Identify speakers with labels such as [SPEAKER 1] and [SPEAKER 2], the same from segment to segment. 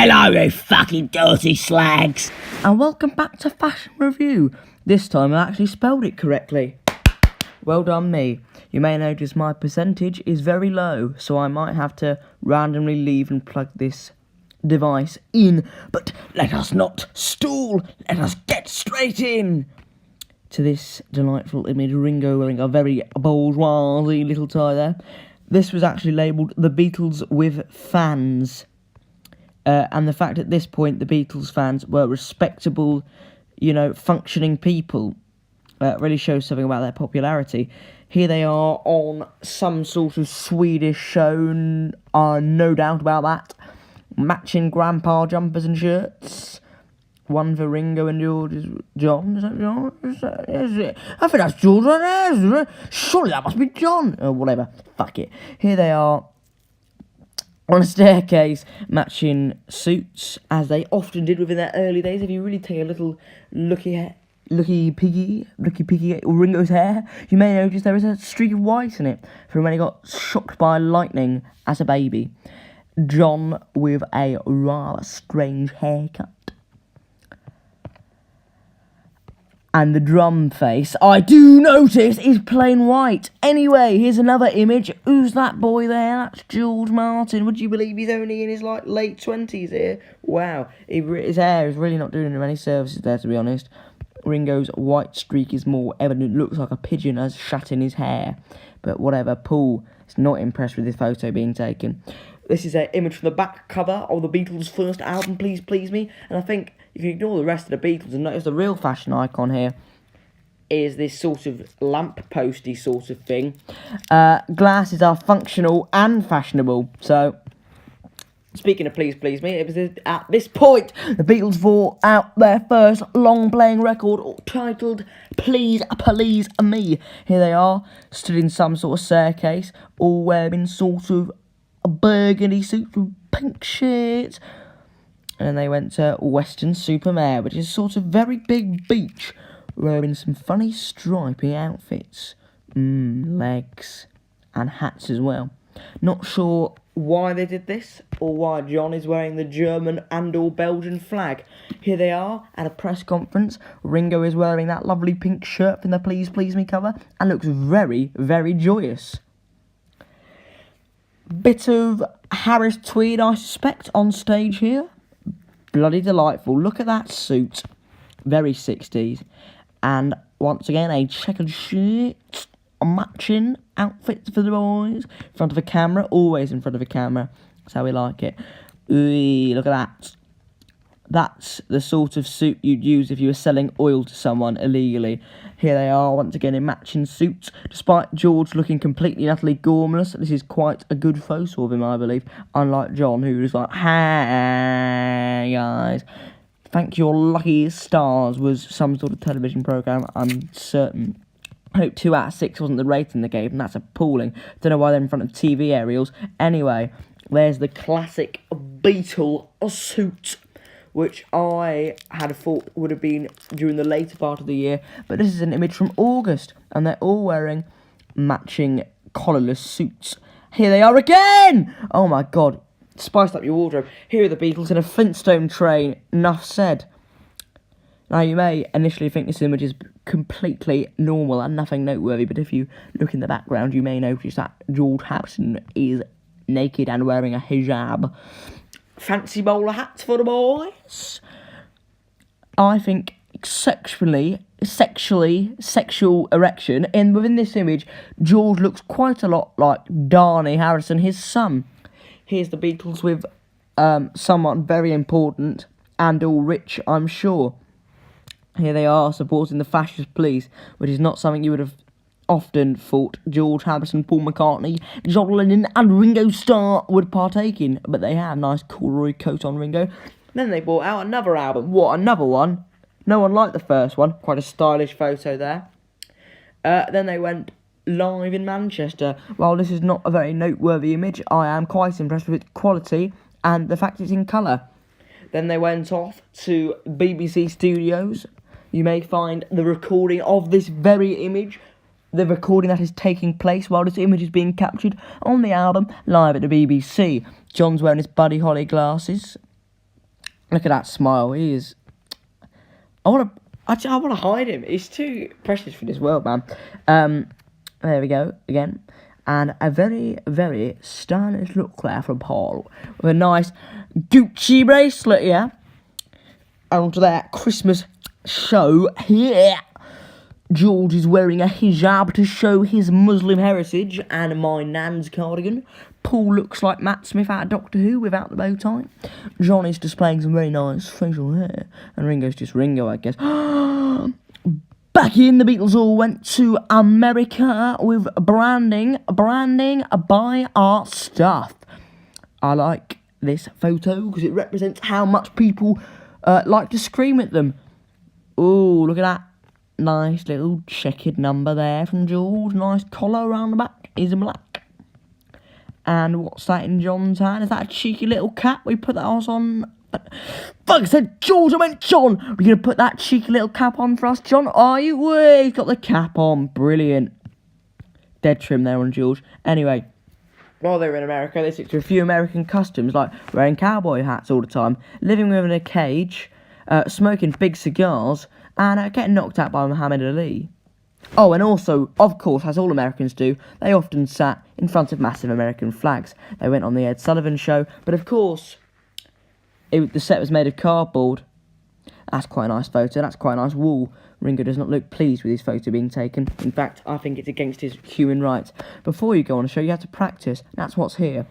[SPEAKER 1] Hello, you fucking dirty slags.
[SPEAKER 2] And welcome back to Fashion Review. This time I actually spelled it correctly. Well done me. You may notice my percentage is very low, so I might have to randomly leave and plug this device in. But let us not stall. Let us get straight in to this delightful image. Ringo wearing a very bourgeoisie little tie there. This was actually labelled The Beatles with Fans. And the fact at this point the Beatles fans were respectable, functioning people really shows something about their popularity. Here they are on some sort of Swedish show, no doubt about that. Matching grandpa jumpers and shirts. One for Ringo and George. John? Is that John? Is it? I think that's George right there, isn't it? Surely that must be John. Or whatever. Fuck it. Here they are on a staircase, matching suits, as they often did within their early days. If you really take a little looky piggy at Ringo's hair, you may notice there is a streak of white in it from when he got shocked by lightning as a baby. John with a rather strange haircut. And the drum face, I do notice, is plain white. Anyway, here's another image. Who's that boy there? That's George Martin. Would you believe he's only in his late 20s here? Wow, his hair is really not doing him any services there, to be honest. Ringo's white streak is more evident. Looks like a pigeon has shat in his hair. But whatever, Paul is not impressed with this photo being taken. This is an image from the back cover of the Beatles' first album, Please Please Me. And I think if you ignore the rest of the Beatles and notice the real fashion icon here is this sort of lamp-posty sort of thing. Glasses are functional and fashionable. So, speaking of Please Please Me, it was at this point the Beatles brought out their first long-playing record titled Please Please Me. Here they are, stood in some sort of staircase, all wearing sort of a burgundy suit with pink shirts. And they went to Weston-super-Mare, which is sort of very big beach, wearing some funny stripy outfits. Legs and hats as well. Not sure why they did this, or why John is wearing the German and or Belgian flag. Here they are at a press conference. Ringo is wearing that lovely pink shirt from the Please Please Me cover, and looks very, very joyous. Bit of Harris tweed, I suspect, on stage here. Bloody delightful. Look at that suit. Very 60s. And once again, a checkered shirt. Matching outfits for the boys. In front of a camera. Always in front of a camera. That's how we like it. Ooh, look at that. That's the sort of suit you'd use if you were selling oil to someone illegally. Here they are, once again, in matching suits. Despite George looking completely and utterly gormless, this is quite a good photo of him, I believe. Unlike John, who was like, "Hey, guys. Thank your lucky stars," was some sort of television programme, I'm certain. I hope 2 out of 6 wasn't the rating they gave, and that's appalling. Don't know why they're in front of TV aerials. Anyway, there's the classic Beatle suit, which I had thought would have been during the later part of the year, but this is an image from August, and they're all wearing matching collarless suits. Here they are again! Oh my god, spiced up your wardrobe. Here are the Beatles in a Flintstone train, enough said. Now, you may initially think this image is completely normal and nothing noteworthy, but if you look in the background, you may notice that George Harrison is naked and wearing a hijab. Fancy bowler hats for the boys. I think sexual erection. And within this image, George looks quite a lot like Dhani Harrison, his son. Here's the Beatles with someone very important and all rich, I'm sure. Here they are supporting the fascist police, which is not something you would have often thought George Harrison, Paul McCartney, John Lennon and Ringo Starr would partake in, but they have. Nice corduroy coat on Ringo. Then they brought out another album. What, another one? No one liked the first one. Quite a stylish photo there. Then they went live in Manchester. While this is not a very noteworthy image, I am quite impressed with its quality and the fact it's in colour. Then they went off to BBC Studios. You may find the recording of this very image, the recording that is taking place while this image is being captured on the album live at the BBC. John's wearing his Buddy Holly glasses. Look at that smile. He is. I want to hide him. He's too precious for this world, man. There we go again, and a very, very stylish look there from Paul with a nice Gucci bracelet. Yeah, onto that Christmas show here. George is wearing a hijab to show his Muslim heritage, and my nan's cardigan. Paul looks like Matt Smith out of Doctor Who without the bow tie. John is displaying some very nice facial hair, and Ringo's just Ringo, I guess. Back in, the Beatles all went to America with branding, buy our stuff. I like this photo because it represents how much people like to scream at them. Ooh, look at that. Nice little checkered number there from George. Nice collar around the back. Is in black. And what's that in John's hand? Is that a cheeky little cap? We put that on. Fuck, I said George, I meant John. We're going to put that cheeky little cap on for us, John. Are you? Wait, he's got the cap on. Brilliant. Dead trim there on George. Anyway, while they were in America, they took to a few American customs, like wearing cowboy hats all the time, living within a cage, smoking big cigars, and getting knocked out by Muhammad Ali. Oh, and also, of course, as all Americans do, they often sat in front of massive American flags. They went on the Ed Sullivan Show, but of course, the set was made of cardboard. That's quite a nice photo. That's quite a nice wall. Ringo does not look pleased with his photo being taken. In fact, I think it's against his human rights. Before you go on a show, you have to practice. That's what's here.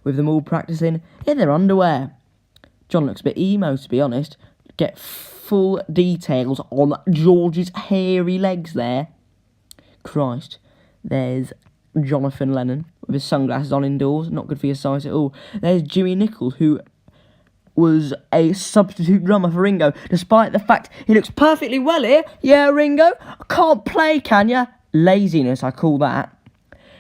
[SPEAKER 2] With them all practicing in their underwear. John looks a bit emo, to be honest. Get full details on George's hairy legs there. Christ. There's Jonathan Lennon with his sunglasses on indoors. Not good for your size at all. There's Jimmy Nichols, who was a substitute drummer for Ringo, despite the fact he looks perfectly well here. Yeah, Ringo, I can't play, can ya? Laziness, I call that.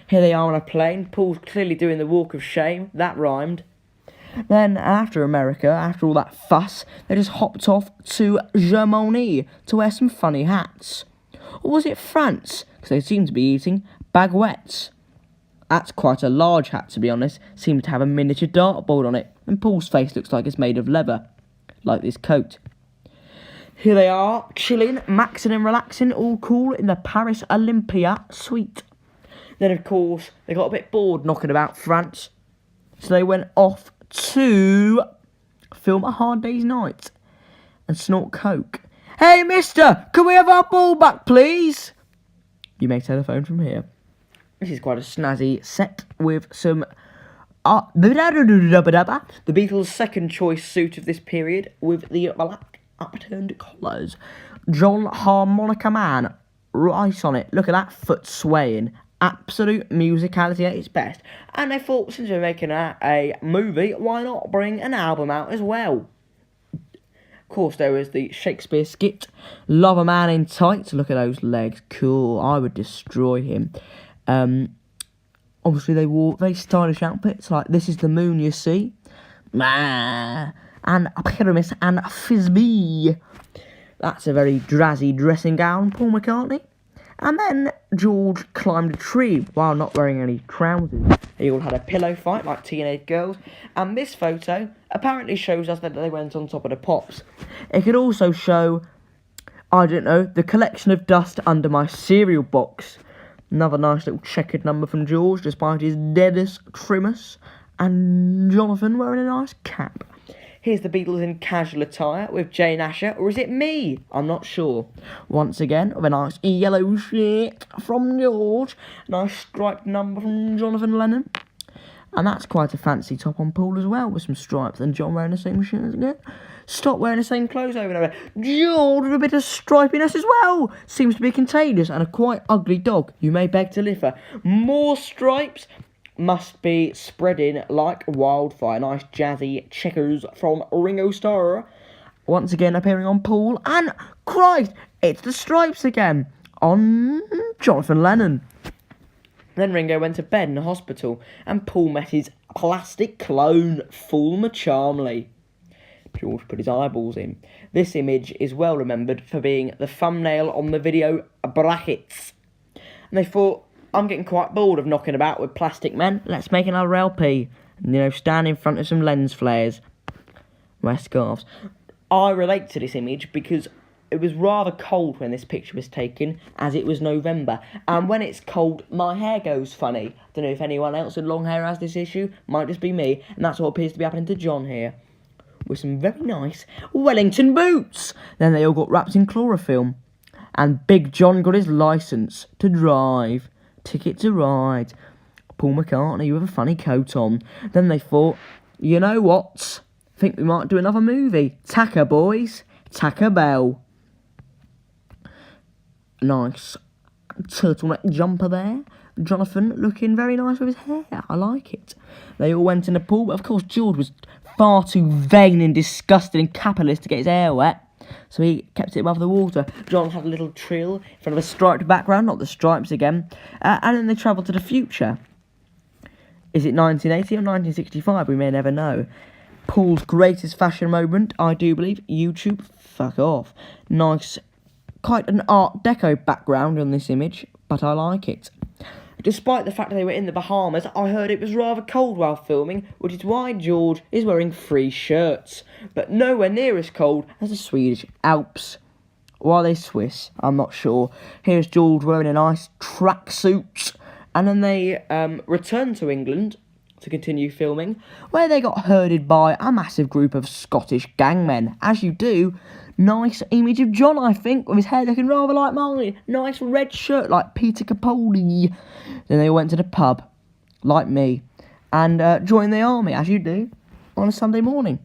[SPEAKER 2] Here they are on a plane. Paul's clearly doing the walk of shame. That rhymed. Then, after America, after all that fuss, they just hopped off to Germany to wear some funny hats. Or was it France? Because they seem to be eating baguettes. That's quite a large hat, to be honest. Seems to have a miniature dartboard on it. And Paul's face looks like it's made of leather. Like this coat. Here they are, chilling, maxing and relaxing, all cool in the Paris Olympia suite. Then, of course, they got a bit bored knocking about France. So they went off to film A Hard Day's Night and snort coke. Hey, mister, can we have our ball back, please? You may telephone from here. This is quite a snazzy set with some... the Beatles' second choice suit of this period with the black upturned collars. John Harmonica Man, right on it. Look at that foot swaying. Absolute musicality at its best. And they thought, since we're making a movie, why not bring an album out as well? Of course, there was the Shakespeare skit, Love a Man in Tights. Look at those legs. Cool. I would destroy him. Obviously, they wore very stylish outfits, like This Is the Moon, You See. And Pyramus and Frisbee. That's a very drazzy dressing gown, Paul McCartney. And then George climbed a tree while not wearing any trousers. They all had a pillow fight like teenage girls. And this photo apparently shows us that they went on top of the pops. It could also show, I don't know, the collection of dust under my cereal box. Another nice little checkered number from George, despite his deadest trimmus. And Jonathan wearing a nice cap. Here's the Beatles in casual attire with Jane Asher, or is it me? I'm not sure. Once again, with a nice yellow shirt from George. Nice striped number from Jonathan Lennon. And that's quite a fancy top on Paul as well, with some stripes. And John wearing the same shirt again. Stop wearing the same clothes over and over. George with a bit of stripiness as well. Seems to be contagious and a quite ugly dog. You may beg to differ. More stripes must be spreading like wildfire. Nice jazzy checkers from Ringo Starr. Once again appearing on Paul. And, Christ, it's the stripes again on Jonathan Lennon. Then Ringo went to bed in the hospital. And Paul met his plastic clone, Fulmer Charmley. George put his eyeballs in. This image is well remembered for being the thumbnail on the video Brackets. And they thought, I'm getting quite bored of knocking about with plastic men. Let's make another LP. And, stand in front of some lens flares. wear scarves. I relate to this image because it was rather cold when this picture was taken, as it was November. And when it's cold, my hair goes funny. Don't know if anyone else with long hair has this issue. Might just be me. And that's what appears to be happening to John here. With some very nice Wellington boots. Then they all got wrapped in chloroform. And Big John got his licence to drive. Ticket to ride. Paul McCartney with a funny coat on. Then they thought, you know what? Think we might do another movie. Tacker, boys. Tacker Bell. Nice turtleneck jumper there. Jonathan looking very nice with his hair. I like it. They all went in the pool, but of course George was far too vain and disgusting and capitalist to get his hair wet, so he kept it above the water. John had a little trill in front of a striped background, not the stripes again, and then they travelled to the future. Is it 1980 or 1965? We may never know. Paul's greatest fashion moment, I do believe, YouTube. Fuck off. Nice, quite an Art Deco background on this image, but I like it. Despite the fact that they were in the Bahamas, I heard it was rather cold while filming, which is why George is wearing 3 shirts, but nowhere near as cold as the Swedish Alps. Or are they Swiss? I'm not sure. Here's George wearing a nice tracksuit, and then they returned to England to continue filming, where they got herded by a massive group of Scottish gangmen, as you do. Nice image of John, I think, with his hair looking rather like mine. Nice red shirt like Peter Capaldi. Then they went to the pub, like me, and joined the army, as you do, on a Sunday morning.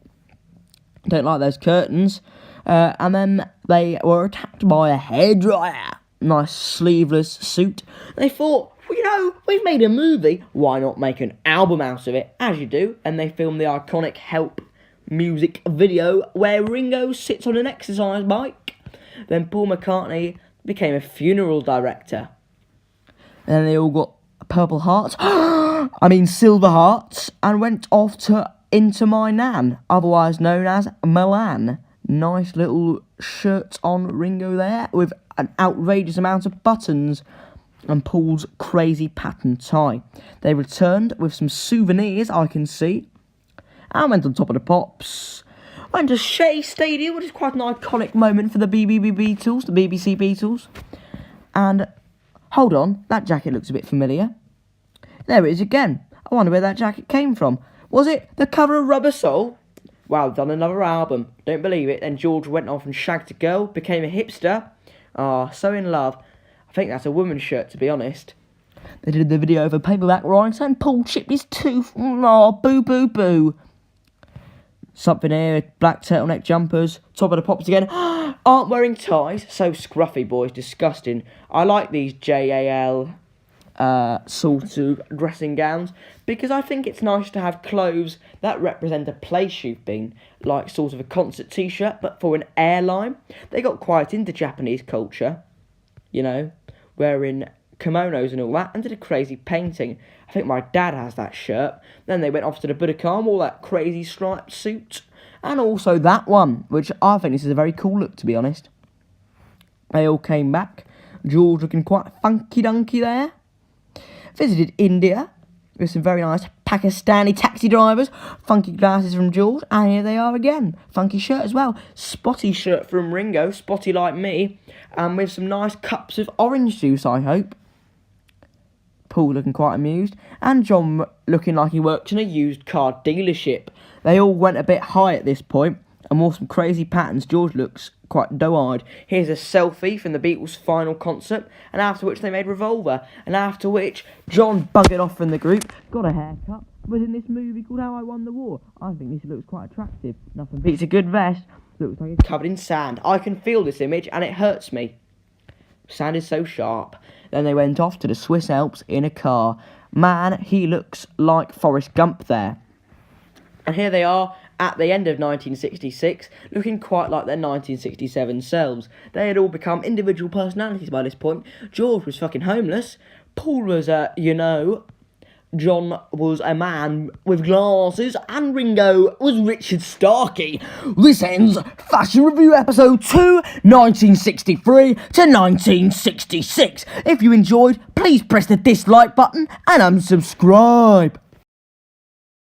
[SPEAKER 2] Don't like those curtains. And then they were attacked by a hairdryer. Nice sleeveless suit. They thought, well, you know, we've made a movie, why not make an album out of it, as you do. And they filmed the iconic Help music video where Ringo sits on an exercise bike. Then Paul McCartney became a funeral director. And then they all got purple hearts, silver hearts, and went off to Into My Nan, otherwise known as Milan. Nice little shirt on Ringo there, with an outrageous amount of buttons, and Paul's crazy pattern tie. They returned with some souvenirs, I can see. I went on top of the Pops. Went to Shea Stadium, which is quite an iconic moment for the BBC Beatles. And, hold on, that jacket looks a bit familiar. There it is again. I wonder where that jacket came from. Was it the cover of Rubber Soul? Wow, done another album. Don't believe it. Then George went off and shagged a girl, became a hipster. So in love. I think that's a woman's shirt, to be honest. They did the video of a paperback rhinestone and Paul chipped his tooth. Boo, boo, boo. Something here, black turtleneck jumpers, top of the Pops again. Aren't wearing ties, so scruffy, boys, disgusting. I like these JAL sort of dressing gowns because I think it's nice to have clothes that represent a place you've been, like sort of a concert t-shirt, but for an airline. They got quite into Japanese culture, you know, wearing kimonos and all that, and did a crazy painting. I think my dad has that shirt. Then they went off to the Budokan, all that crazy striped suit, and also that one, which I think this is a very cool look, to be honest. They all came back. George looking quite funky-dunky there. Visited India with some very nice Pakistani taxi drivers. Funky glasses from George, and here they are again. Funky shirt as well. Spotty shirt from Ringo, spotty like me, and with some nice cups of orange juice, I hope. Paul looking quite amused, and John looking like he works in a used car dealership. They all went a bit high at this point, and wore some crazy patterns. George looks quite doe-eyed. Here's a selfie from the Beatles' final concert, and after which they made Revolver, and after which John buggered off from the group, got a haircut, was in this movie called How I Won the War. I think this looks quite attractive. Nothing beats a good vest. Looks like it's covered in sand. I can feel this image, and it hurts me. Sand is so sharp. Then they went off to the Swiss Alps in a car. Man, he looks like Forrest Gump there. And here they are at the end of 1966, looking quite like their 1967 selves. They had all become individual personalities by this point. George was fucking homeless. Paul was, John was a man with glasses, and Ringo was Richard Starkey. This ends Fashion Review Episode 2, 1963 to 1966. If you enjoyed, please press the dislike button and unsubscribe.